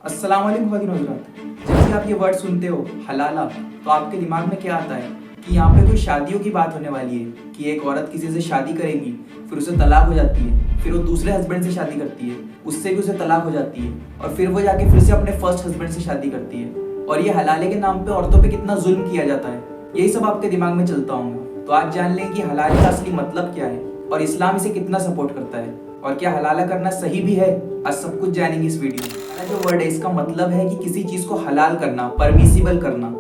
अस्सलाम वालेकुम ख़वातीन और हज़रात। जब भी आप ये वर्ड सुनते हो हलाला, तो आपके दिमाग में क्या आता है कि यहाँ पे कोई शादियों की बात होने वाली है कि एक औरत किसी से शादी करेगी, फिर उसे तलाक हो जाती है, फिर वो दूसरे हस्बैंड से शादी करती है, उससे भी उसे तलाक हो जाती है, और फिर वो जाके फिर से अपने फर्स्ट हस्बैंड से शादी करती है। और ये हलाले के नाम पे औरतों पे कितना जुल्म किया जाता है, यही सब आपके दिमाग में चलता होगा। तो आज जान लें कि हलाले का असली मतलब क्या है और इस्लाम इसे कितना सपोर्ट करता है, और क्या हलाला करना सही भी है। आज सब कुछ जानेंगे इस वीडियो में। हलाला जो वर्ड है इसका मतलब है कि किसी चीज को हलाल करना, परमिसिबल करना।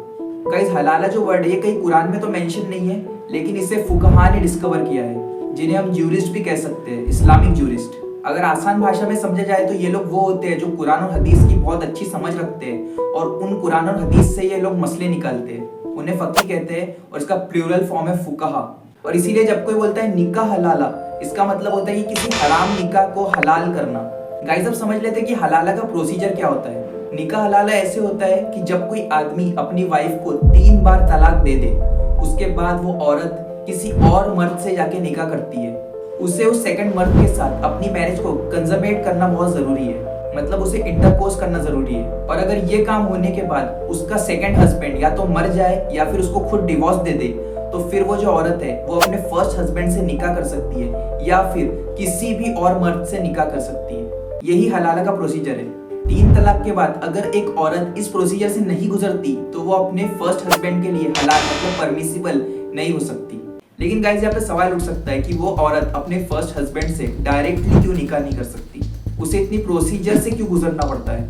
गाइस, हलाला जो वर्ड है ये कहीं कुरान में तो मेंशन नहीं है, लेकिन इसे फुकहा ने डिस्कवर किया है, जिन्हें हम ज्यूरिस्ट भी कह सकते हैं, इस्लामिक ज्यूरिस्ट। अगर आसान भाषा में समझा जाए तो ये लोग वो होते हैं जो कुरान और हदीस की बहुत अच्छी समझ रखते हैं, और उन कुरान और हदीस से ये लोग मसले निकालते हैं। उन्हें फकी कहते हैं और इसका प्लूरल फॉर्म है फुकहा। और इसीलिए जब कोई बोलता है निकाह हलाला, इसका मतलब होता है कि किसी हराम निकाह को हलाल करना। गाइस, अब समझ लेते हैं कि हलाला का प्रोसीजर क्या होता है। निकाह हलाला ऐसे होता है कि जब कोई आदमी अपनी वाइफ को 3 बार तलाक दे दे, उसके बाद वो औरत किसी और मर्द से जाके निकाह करती है। उसे उस सेकंड मर्द के साथ अपनी मैरिज को कंजमेट करना बहुत जरूरी है, मतलब उसे इंटरकोर्स करना जरूरी है। और अगर ये काम होने के बाद उसका सेकंड हस्बैंड या तो मर जाए या फिर उसको खुद डिवोर्स दे दे, तो फिर वो जो औरत है वो अपने फर्स्ट हस्बैंड से निकाह कर सकती है या फिर किसी भी और मर्द से निकाह कर सकती है। यही हलाला का प्रोसीजर है। 3 तलाक के बाद अगर एक औरत इस प्रोसीजर से नहीं गुजरती तो वो अपने फर्स्ट हस्बैंड के लिए हलाल मतलब परमिसिबल नहीं हो सकती। लेकिन गाइस, यहाँ पे सवाल उठ सकता है कि वो औरत अपने फर्स्ट हस्बैंड से डायरेक्टली क्यों निकाह नहीं कर सकती, उसे इतनी प्रोसीजर से क्यों गुजरना पड़ता है।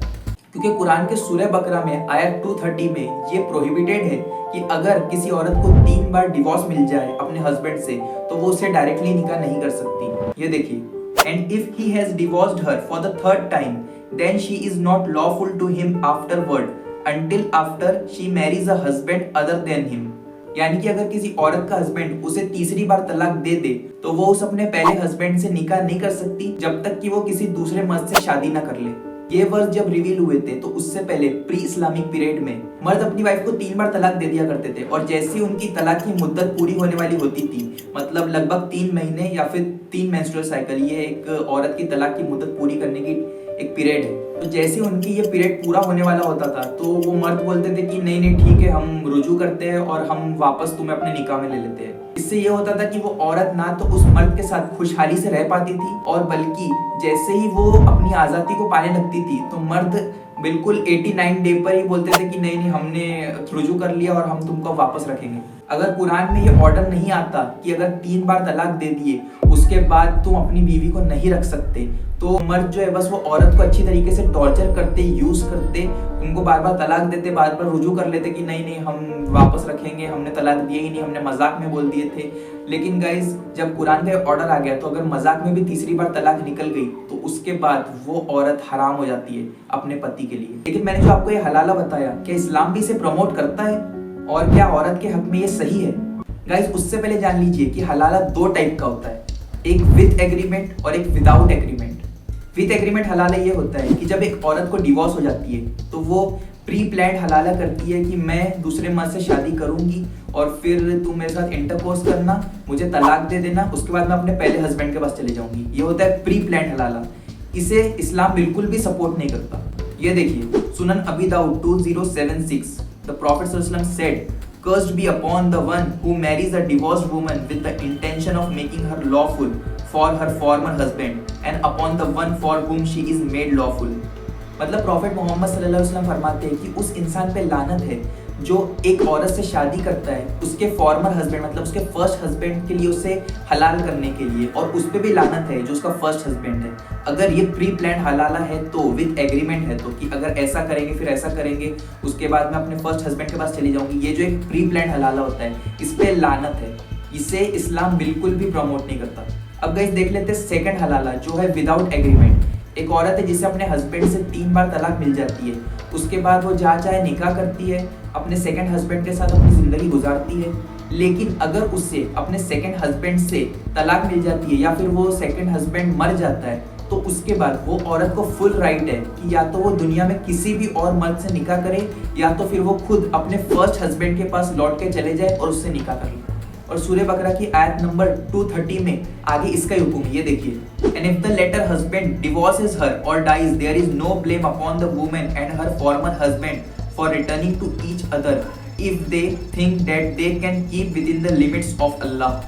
क्योंकि कुरान के सूरह बकरा में आयत 230 में ये प्रोहिबिटेड है कि अगर किसी औरत को 3 बार डिवोर्स मिल जाए अपने हस्बैंड से तो वो उसे डायरेक्टली निकाह नहीं कर सकती। ये देखिए, and if he has divorced her for the 3rd time then she is not lawful to him afterward until after she marries a husband other than him. यानी कि अगर किसी औरत का हस्बैंड उसे तीसरी बार तलाक दे दे तो वो उस अपने पहले हस्बैंड से निकाह नहीं कर सकती जब तक कि वो किसी दूसरे मर्द से शादी ना कर ले। ये वर्ष जब रिवील हुए थे तो उससे पहले प्री इस्लामिक पीरियड में मर्द अपनी वाइफ को 3 बार तलाक दे दिया करते थे, और जैसे उनकी तलाक की मुद्दत पूरी होने वाली होती थी, मतलब लगभग 3 महीने या फिर 3 मेंस्ट्रुअल साइकिल, ये एक औरत की तलाक की मुद्दत पूरी करने की एक पीरियड है। तो जैसे उनकी ये पीरियड पूरा होने वाला होता था तो वो मर्द बोलते थे कि नहीं नहीं ठीक है, हम रुजू करते हैं और हम वापस तुम्हें अपने निकाह में ले लेते हैं। इससे ये होता था कि वो औरत ना तो उस मर्द के साथ खुशहाली से रह पाती थी, और बल्कि जैसे ही वो अपनी आज़ादी को पाने लगती थी तो मर्द बिल्कुल 89 डे पर ही बोलते थे कि नहीं नहीं हमने रुजू कर लिया और हम तुमको वापस रखेंगे। अगर कुरान में ये ऑर्डर नहीं आता कि अगर 3 बार तलाक दे दिए उसके बाद तुम अपनी बीवी को नहीं रख सकते, तो मर्द जो है बस वो औरत को अच्छी तरीके से टॉर्चर करते, यूज करते, उनको बार बार तलाक देते, बार बार रुजू कर लेते कि नहीं नहीं हम वापस रखेंगे, हमने तलाक दिए ही नहीं, हमने मजाक में बोल दिए थे। लेकिन गाइज, जब कुरान का ऑर्डर आ गया तो अगर मजाक में भी तीसरी बार तलाक निकल गई तो उसके बाद वो औरत हराम हो जाती है अपने पति के लिए। लेकिन मैंने जो आपको ये हलाला बताया, क्या इस्लाम भी इसे प्रमोट करता है और क्या औरत के हक में ये सही है? गाइज, उससे पहले जान लीजिए कि हलाला 2 टाइप का होता है, एक विद एग्रीमेंट और एक विदाउट एग्रीमेंट। विद एग्रीमेंट हलाला ये होता है कि जब एक औरत को डिवोर्स हो जाती है तो वो प्री प्लान्ड हलाला करती है कि मैं दूसरे मर्द से शादी करूंगी और फिर तुम मेरे साथ इंटरकोर्स करना, मुझे तलाक दे देना, उसके बाद मैं अपने पहले हस्बैंड के पास चले जाऊंगी। ये होता है प्री प्लान्ड हलाला। इसे इस्लाम बिल्कुल भी सपोर्ट नहीं करता। ये देखिए, सुनन अबी दाऊद 2076, द प्रॉफेट सल्लल्लाहु अलैहि वसल्लम said, cursed be upon the one who marries a divorced woman with the intention of making her lawful for her former husband and upon the one for whom she is made lawful। मतलब prophet Mohammad सल्लल्लाहु अलैहि वसल्लम फरमाते हैं कि उस इंसान पे लानत है जो एक औरत से शादी करता है उसके फॉर्मर हस्बैंड मतलब उसके फर्स्ट हस्बैंड के लिए उसे हलाल करने के लिए, और उस पे भी लानत है जो उसका फर्स्ट हस्बैंड है। अगर ये प्री प्लान हलाला है तो विद एग्रीमेंट है, तो कि अगर ऐसा करेंगे फिर ऐसा करेंगे, उसके बाद मैं अपने फर्स्ट हस्बैंड के पास चली जाऊंगी, ये जो एक प्री प्लान हलाला होता है इस पे लानत है। इसे इस्लाम बिल्कुल भी प्रमोट नहीं करता। अब गाइस देख लेते हैं सेकंड हलाला जो है विदाउट एग्रीमेंट। एक औरत है जिसे अपने हस्बैंड से 3 बार तलाक मिल जाती है, उसके बाद वो जहाँ चाहे निकाह करती है, अपने सेकंड हस्बैंड के साथ अपनी ज़िंदगी गुजारती है। लेकिन अगर उससे अपने सेकंड हस्बैंड से तलाक मिल जाती है या फिर वो सेकंड हस्बैंड मर जाता है तो उसके बाद वो औरत को फुल राइट है कि या तो वो दुनिया में किसी भी और मर्द से निकाह करे या तो फिर वो खुद अपने फर्स्ट हस्बैंड के पास लौट के चले जाए और उससे निकाह कर ले। और सूर्य बकरा की आयत नंबर 230 में आगे इसका ही हुक्म, ये देखिए, and if the latter husband divorces her or dies there is no blame upon the woman and her former husband for returning to each other if they think that they can keep within the limits of Allah.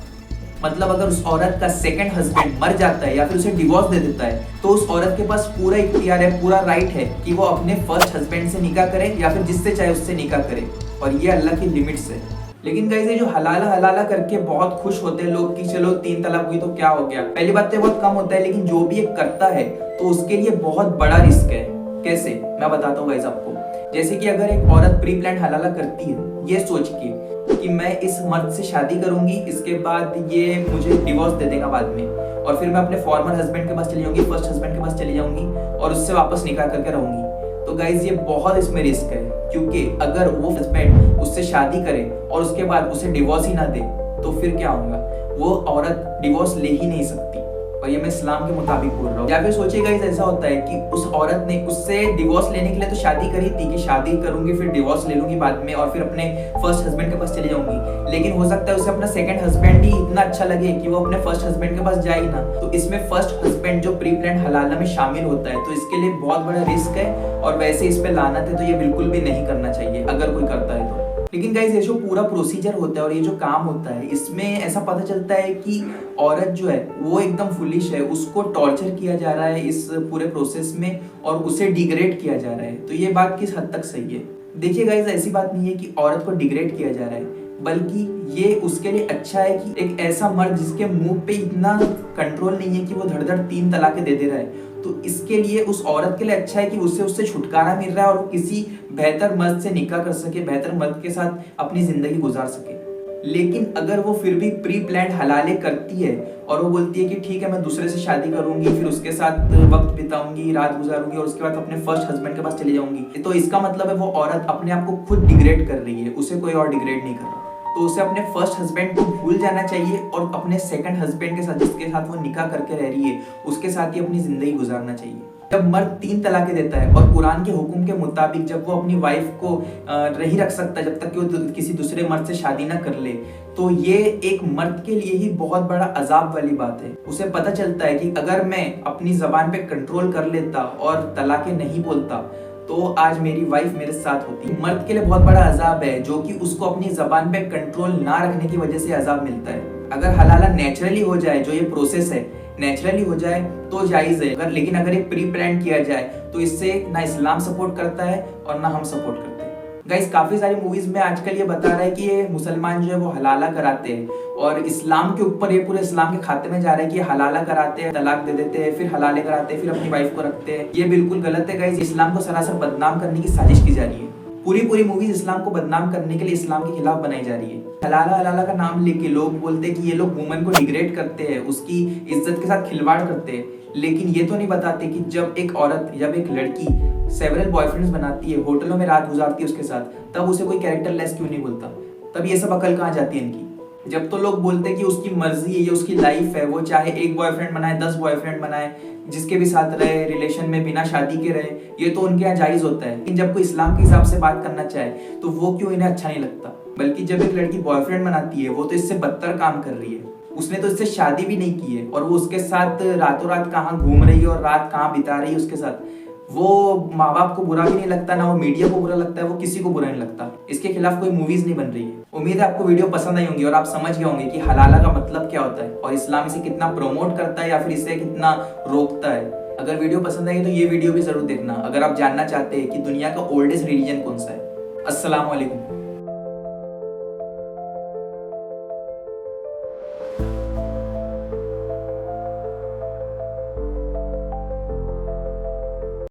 मतलब अगर उस औरत का second husband मर जाता है या फिर उसे डिवोर्स दे देता है तो उस औरत के पास पूरा इख्तियार है, पूरा राइट है कि वो अपने फर्स्ट हस्बैंड से निकाह करे या फिर जिससे चाहे उससे निकाह करे, और ये अल्लाह की लिमिट्स है। लेकिन गाइस ये जो हलाला हलाला करके बहुत खुश होते हैं लोग कि चलो 3 तलाक हुई तो क्या हो गया, पहली बात तो बहुत कम होता है, लेकिन जो भी एक करता है तो उसके लिए बहुत बड़ा रिस्क है। कैसे, मैं बताता हूँ गाइस आपको। जैसे कि अगर एक औरत प्री प्लान हलाला करती है ये सोच के कि मैं इस मर्द से शादी करूंगी, इसके बाद ये मुझे डिवोर्स दे देगा बाद में, और फिर मैं अपने फॉर्मर हस्बैंड के पास चली जाऊंगी, फर्स्ट हस्बैंड के पास चली जाऊंगी और उससे वापस निकाह करके रहूंगी, तो गाइज ये बहुत इसमें रिस्क है। क्योंकि अगर वो हस्बैंड उससे शादी करे और उसके बाद उसे डिवोर्स ही ना दे तो फिर क्या होगा, वो औरत डिवोर्स ले ही नहीं सकती, और ये मैं इस्लाम के मुताबिक बोल रहा हूँ। या फिर सोचिएगा ऐसा होता है कि उस औरत ने उससे डिवोर्स लेने के लिए तो शादी करी थी कि शादी करूंगी फिर डिवोर्स ले लूंगी बाद में और फिर अपने फर्स्ट हस्बैंड के पास चली जाऊंगी, लेकिन हो सकता है उसे अपना सेकंड हस्बैंड ही इतना अच्छा लगे कि वो अपने फर्स्ट हस्बैंड के पास जाए ना, तो इसमें फर्स्ट हस्बैंड जो प्री प्लान हलाला में शामिल होता है तो इसके लिए बहुत बड़ा रिस्क है, और वैसे इस पे लानत है, तो ये बिल्कुल भी नहीं करना चाहिए अगर कोई करता है तो। लेकिन गाइस ये जो पूरा प्रोसीजर होता है और ये जो काम होता है इसमें ऐसा पता चलता है कि औरत जो है वो एकदम फुलिश है, उसको टॉर्चर किया जा रहा है इस पूरे प्रोसेस में और उसे डिग्रेड किया जा रहा है। तो ये बात किस हद तक सही है? देखिए गाइस ऐसी बात नहीं है कि औरत को डिग्रेड किया जा रहा है, बल्कि ये उसके लिए अच्छा है कि एक ऐसा मर्द जिसके मुंह पे इतना कंट्रोल नहीं है कि वो धड़-धड़ 3 तलाकें दे रहा है, तो इसके लिए उस औरत के लिए अच्छा है कि उससे छुटकारा मिल रहा है और वो किसी बेहतर मर्द से निकाह कर सके, बेहतर मर्द के साथ अपनी जिंदगी गुजार सके। लेकिन अगर वो फिर भी प्री प्लान्ड हलाले करती है और वो बोलती है कि ठीक है मैं दूसरे से शादी करूंगी, फिर उसके साथ वक्त बिताऊंगी, रात गुजारूंगी और उसके बाद अपने फर्स्ट हस्बैंड के पास चली जाऊंगी, तो इसका मतलब है वो औरत अपने आप को खुद डिग्रेड कर रही है, उसे कोई और डिग्रेड नहीं कर रहा। तो उसे अपने फर्स्ट हस्बैंड को भूल जाना चाहिए और अपने सेकंड हस्बैंड के साथ जिसके साथ वो निकाह करके रह रही है उसके साथ ही अपनी जिंदगी गुजारना चाहिए। जब मर्द 3 तलाकें देता है और कुरान के हुक्म के मुताबिक जब वो अपनी वाइफ को नहीं रख सकता जब तक कि वो किसी दूसरे मर्द से शादी ना कर ले, तो ये एक मर्द के लिए ही बहुत बड़ा अजाब वाली बात है। उसे पता चलता है कि अगर मैं अपनी जबान पे कंट्रोल कर लेता और तलाकें नहीं बोलता तो आज मेरी वाइफ मेरे साथ होती। मर्द के लिए बहुत बड़ा अजाब है जो कि उसको अपनी जबान पे कंट्रोल ना रखने की वजह से अजाब मिलता है। अगर हलाला नेचुरली हो जाए, जो ये प्रोसेस है नेचुरली हो जाए तो जायज है, लेकिन अगर ये प्री प्लान किया जाए तो इससे ना इस्लाम सपोर्ट करता है और ना हम सपोर्ट करते हैं। गाइस काफी सारी मूवीज में आजकल ये बता रहा है कि ये मुसलमान जो है वो हलाला कराते हैं और इस्लाम के ऊपर ये पूरे इस्लाम के खाते में जा रहा है कि हलाला कराते हैं, तलाक दे देते हैं, फिर हलाले कराते हैं, फिर अपनी वाइफ को रखते हैं। ये बिल्कुल गलत है गाइस, इस्लाम को सरासर बदनाम करने की साजिश की जा रही है। पूरी मूवीज इस्लाम को बदनाम करने के लिए इस्लाम के खिलाफ बनाई जा रही है। हलाला हलाला का नाम लेके लोग बोलते हैं कि ये लोग वुमन को डिग्रेड करते हैं, उसकी इज्जत के साथ खिलवाड़ करते हैं, लेकिन ये तो नहीं बताते कि जब एक औरत, जब एक लड़की सेवरल बॉयफ्रेंड्स बनाती है, होटलों में रात गुजारती है उसके साथ, तब उसे कोई कैरेक्टर लेस क्यों नहीं बोलता? तब ये सब अकल कहाँ जाती है इनकी? जब तो लोग बोलते हैं कि उसकी मर्जी है, ये उसकी लाइफ है, वो चाहे एक बॉयफ्रेंड बनाए, 10 बॉयफ्रेंड बनाए, जिसके भी साथ रहे, रिलेशन में बिना शादी के रहे, ये तो उनके यहाँ जायज होता है। लेकिन जब कोई इस्लाम के हिसाब से बात करना चाहे तो वो क्यों इन्हें अच्छा नहीं लगता? बल्कि जब एक लड़की बॉयफ्रेंड बनाती है वो तो इससे बदतर काम कर रही है, उसने तो इससे शादी भी नहीं की है और वो उसके साथ रातों रात कहाँ घूम रही है और रात कहाँ बिता रही है उसके साथ। वो माँ बाप को बुरा भी नहीं लगता, ना वो मीडिया को बुरा लगता है, वो किसी को बुरा नहीं लगता। इसके खिलाफ कोई मूवीज नहीं बन रही है। उम्मीद है आपको वीडियो पसंद आई होंगी और आप समझ गए होंगे कि हलाला का मतलब क्या होता है और इस्लाम इसे कितना प्रमोट करता है या फिर इसे कितना रोकता है। अगर वीडियो पसंद आई तो ये वीडियो भी जरूर देखना अगर आप जानना चाहते हैं कि दुनिया का ओल्डेस्ट रिलीजन कौन सा है। अस्सलाम वालेकुम।